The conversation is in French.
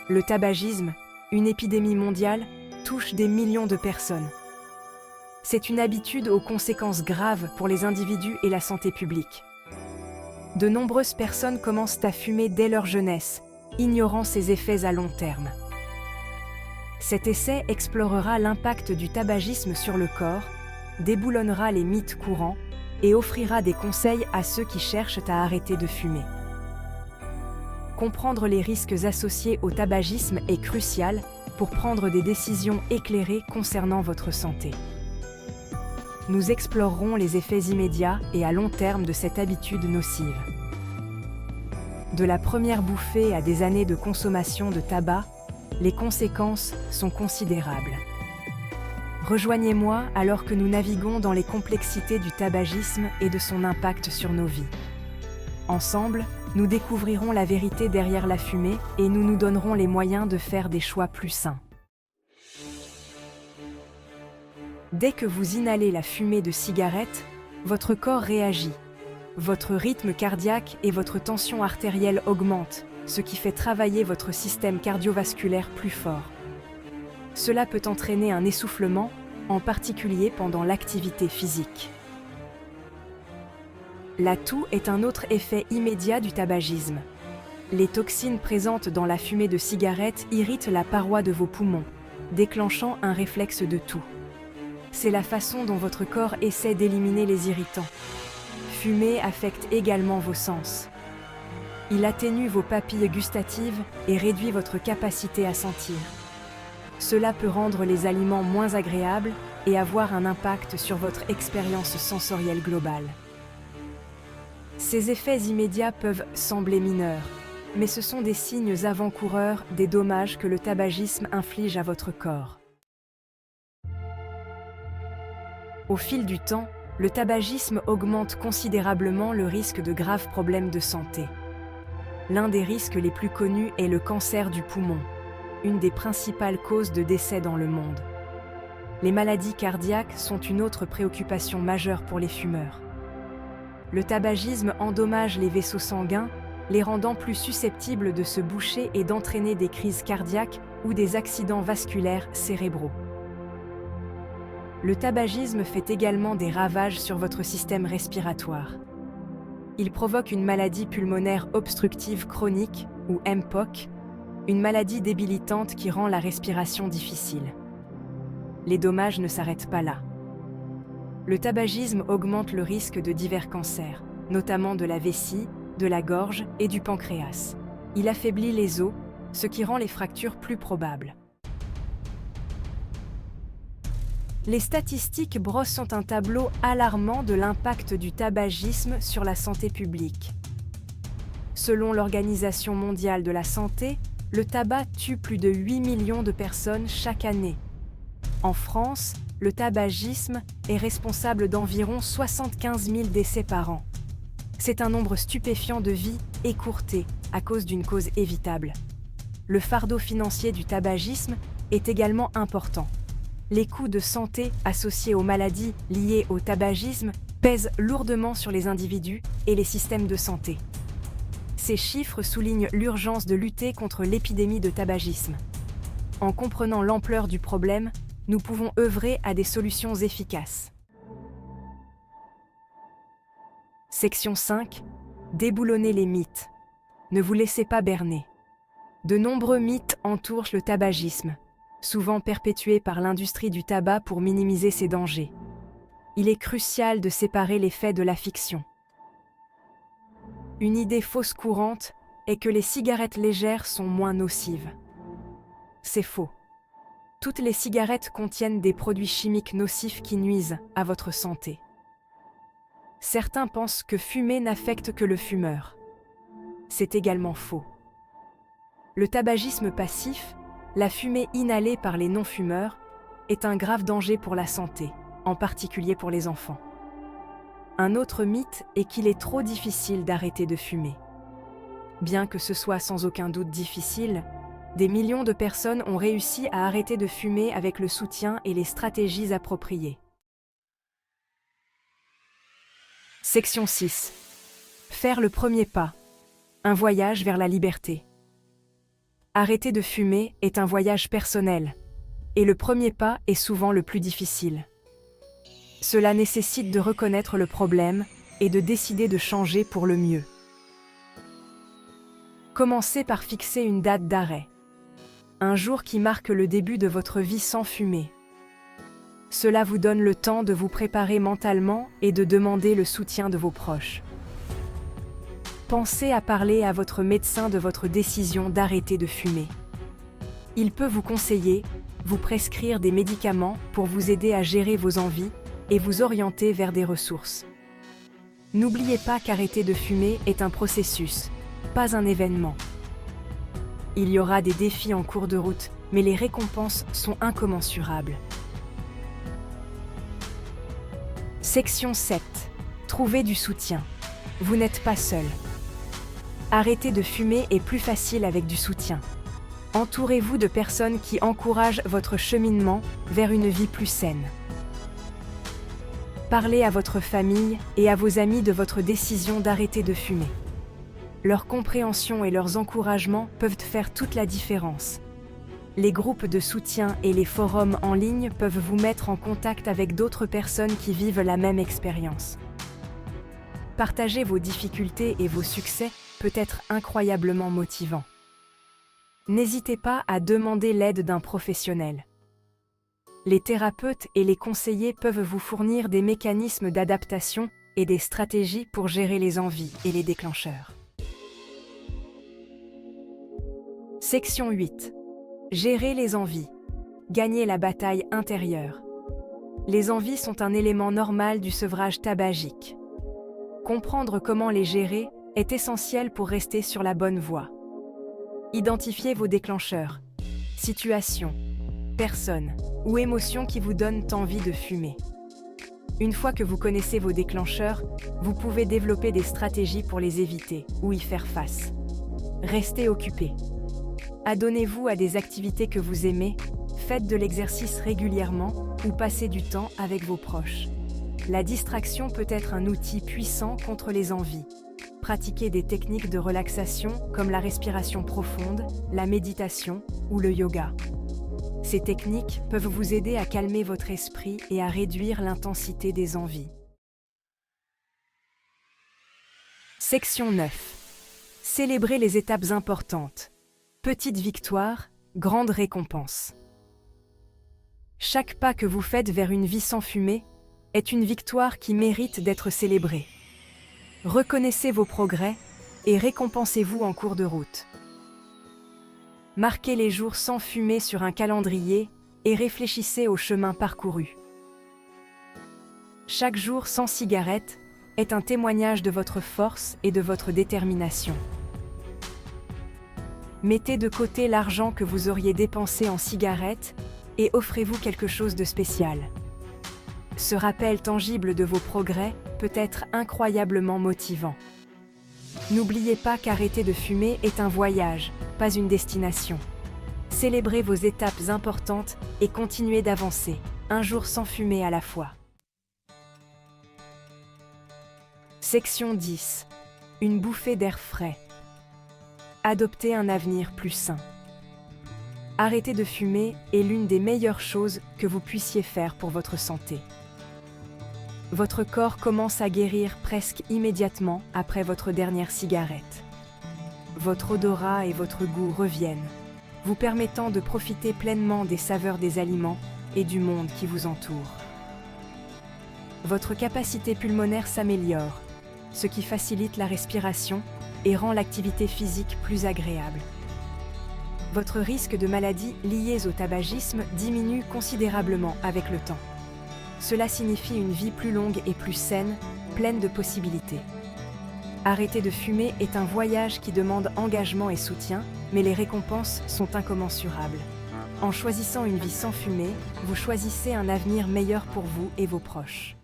Le tabagisme, une épidémie mondiale, touche des millions de personnes. C'est une habitude aux conséquences graves pour les individus et la santé publique. De nombreuses personnes commencent à fumer dès leur jeunesse, ignorant ses effets à long terme. Cet essai explorera l'impact du tabagisme sur le corps, déboulonnera les mythes courants et offrira des conseils à ceux qui cherchent à arrêter de fumer. Comprendre les risques associés au tabagisme est crucial pour prendre des décisions éclairées concernant votre santé. Nous explorerons les effets immédiats et à long terme de cette habitude nocive. De la première bouffée à des années de consommation de tabac, les conséquences sont considérables. Rejoignez-moi alors que nous naviguons dans les complexités du tabagisme et de son impact sur nos vies. Ensemble, nous découvrirons la vérité derrière la fumée et nous nous donnerons les moyens de faire des choix plus sains. Dès que vous inhalez la fumée de cigarette, votre corps réagit. Votre rythme cardiaque et votre tension artérielle augmentent, ce qui fait travailler votre système cardiovasculaire plus fort. Cela peut entraîner un essoufflement, en particulier pendant l'activité physique. La toux est un autre effet immédiat du tabagisme. Les toxines présentes dans la fumée de cigarette irritent la paroi de vos poumons, déclenchant un réflexe de toux. C'est la façon dont votre corps essaie d'éliminer les irritants. Fumer affecte également vos sens. Il atténue vos papilles gustatives et réduit votre capacité à sentir. Cela peut rendre les aliments moins agréables et avoir un impact sur votre expérience sensorielle globale. Ces effets immédiats peuvent sembler mineurs, mais ce sont des signes avant-coureurs des dommages que le tabagisme inflige à votre corps. Au fil du temps, le tabagisme augmente considérablement le risque de graves problèmes de santé. L'un des risques les plus connus est le cancer du poumon, une des principales causes de décès dans le monde. Les maladies cardiaques sont une autre préoccupation majeure pour les fumeurs. Le tabagisme endommage les vaisseaux sanguins, les rendant plus susceptibles de se boucher et d'entraîner des crises cardiaques ou des accidents vasculaires cérébraux. Le tabagisme fait également des ravages sur votre système respiratoire. Il provoque une maladie pulmonaire obstructive chronique, ou MPOC, une maladie débilitante qui rend la respiration difficile. Les dommages ne s'arrêtent pas là. Le tabagisme augmente le risque de divers cancers, notamment de la vessie, de la gorge et du pancréas. Il affaiblit les os, ce qui rend les fractures plus probables. Les statistiques brossent un tableau alarmant de l'impact du tabagisme sur la santé publique. Selon l'Organisation mondiale de la santé, le tabac tue plus de 8 millions de personnes chaque année. En France, le tabagisme est responsable d'environ 75 000 décès par an. C'est un nombre stupéfiant de vies écourtées à cause d'une cause évitable. Le fardeau financier du tabagisme est également important. Les coûts de santé associés aux maladies liées au tabagisme pèsent lourdement sur les individus et les systèmes de santé. Ces chiffres soulignent l'urgence de lutter contre l'épidémie de tabagisme. En comprenant l'ampleur du problème, nous pouvons œuvrer à des solutions efficaces. Section 5. Déboulonner les mythes. Ne vous laissez pas berner. De nombreux mythes entourent le tabagisme, souvent perpétués par l'industrie du tabac pour minimiser ses dangers. Il est crucial de séparer les faits de la fiction. Une idée fausse courante est que les cigarettes légères sont moins nocives. C'est faux. Toutes les cigarettes contiennent des produits chimiques nocifs qui nuisent à votre santé. Certains pensent que fumer n'affecte que le fumeur. C'est également faux. Le tabagisme passif, la fumée inhalée par les non-fumeurs, est un grave danger pour la santé, en particulier pour les enfants. Un autre mythe est qu'il est trop difficile d'arrêter de fumer. Bien que ce soit sans aucun doute difficile, des millions de personnes ont réussi à arrêter de fumer avec le soutien et les stratégies appropriées. Section 6. Faire le premier pas. Un voyage vers la liberté. Arrêter de fumer est un voyage personnel, et le premier pas est souvent le plus difficile. Cela nécessite de reconnaître le problème et de décider de changer pour le mieux. Commencez par fixer une date d'arrêt. Un jour qui marque le début de votre vie sans fumer. Cela vous donne le temps de vous préparer mentalement et de demander le soutien de vos proches. Pensez à parler à votre médecin de votre décision d'arrêter de fumer. Il peut vous conseiller, vous prescrire des médicaments pour vous aider à gérer vos envies et vous orienter vers des ressources. N'oubliez pas qu'arrêter de fumer est un processus, pas un événement. Il y aura des défis en cours de route, mais les récompenses sont incommensurables. Section 7. Trouvez du soutien. Vous n'êtes pas seul. Arrêter de fumer est plus facile avec du soutien. Entourez-vous de personnes qui encouragent votre cheminement vers une vie plus saine. Parlez à votre famille et à vos amis de votre décision d'arrêter de fumer. Leur compréhension et leurs encouragements peuvent faire toute la différence. Les groupes de soutien et les forums en ligne peuvent vous mettre en contact avec d'autres personnes qui vivent la même expérience. Partager vos difficultés et vos succès peut être incroyablement motivant. N'hésitez pas à demander l'aide d'un professionnel. Les thérapeutes et les conseillers peuvent vous fournir des mécanismes d'adaptation et des stratégies pour gérer les envies et les déclencheurs. Section 8. Gérer les envies. Gagner la bataille intérieure. Les envies sont un élément normal du sevrage tabagique. Comprendre comment les gérer est essentiel pour rester sur la bonne voie. Identifiez vos déclencheurs, situations, personnes ou émotions qui vous donnent envie de fumer. Une fois que vous connaissez vos déclencheurs, vous pouvez développer des stratégies pour les éviter ou y faire face. Restez occupé. Adonnez-vous à des activités que vous aimez, faites de l'exercice régulièrement ou passez du temps avec vos proches. La distraction peut être un outil puissant contre les envies. Pratiquez des techniques de relaxation comme la respiration profonde, la méditation ou le yoga. Ces techniques peuvent vous aider à calmer votre esprit et à réduire l'intensité des envies. Section 9. Célébrez les étapes importantes. Petite victoire, grande récompense. Chaque pas que vous faites vers une vie sans fumée est une victoire qui mérite d'être célébrée. Reconnaissez vos progrès et récompensez-vous en cours de route. Marquez les jours sans fumée sur un calendrier et réfléchissez au chemin parcouru. Chaque jour sans cigarette est un témoignage de votre force et de votre détermination. Mettez de côté l'argent que vous auriez dépensé en cigarettes et offrez-vous quelque chose de spécial. Ce rappel tangible de vos progrès peut être incroyablement motivant. N'oubliez pas qu'arrêter de fumer est un voyage, pas une destination. Célébrez vos étapes importantes et continuez d'avancer, un jour sans fumer à la fois. Section 10. Une bouffée d'air frais. Adoptez un avenir plus sain. Arrêter de fumer est l'une des meilleures choses que vous puissiez faire pour votre santé. Votre corps commence à guérir presque immédiatement après votre dernière cigarette. Votre odorat et votre goût reviennent, vous permettant de profiter pleinement des saveurs des aliments et du monde qui vous entoure. Votre capacité pulmonaire s'améliore, ce qui facilite la respiration et rend l'activité physique plus agréable. Votre risque de maladies liées au tabagisme diminue considérablement avec le temps. Cela signifie une vie plus longue et plus saine, pleine de possibilités. Arrêter de fumer est un voyage qui demande engagement et soutien, mais les récompenses sont incommensurables. En choisissant une vie sans fumer, vous choisissez un avenir meilleur pour vous et vos proches.